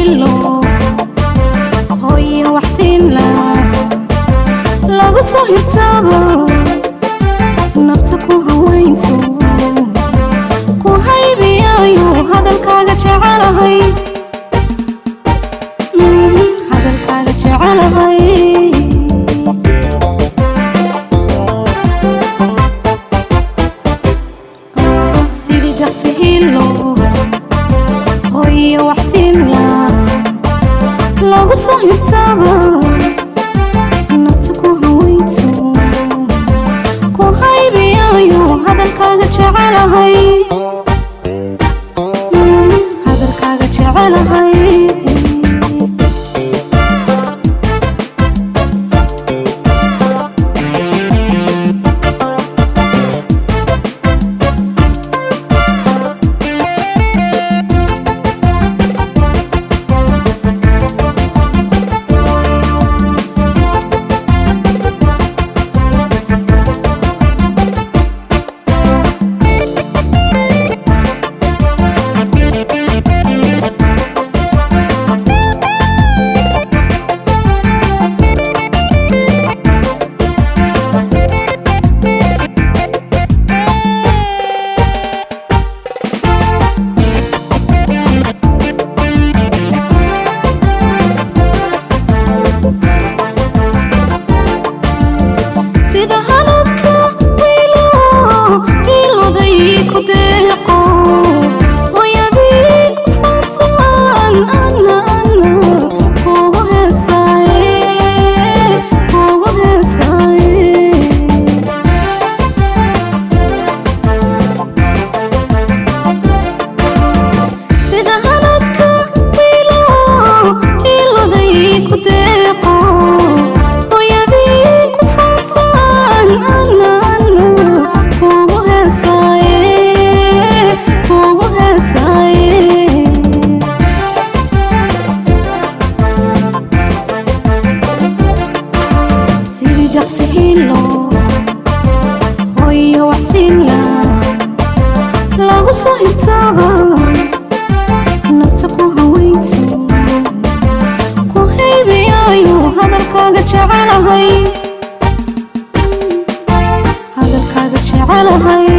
hilo hooyo waxsiin la lagu soo hirtaba nafta ku haweynto ku haybiyayo hadalkaaga jecelahay hadalkaaga jecelahay sidii daqsi hilo hooyo waxsiin la lagu soo hirtaba nafta ku haweynto ku haybiyayo hadalkaaga jecelahay hadalkaaga jecelahay daqsi hilo hooyo waxsiin la lagu soo hirtaba nafta ku haweynto ku haybiyayo hadalkaaga jecelahay hadalkaaga jecelahay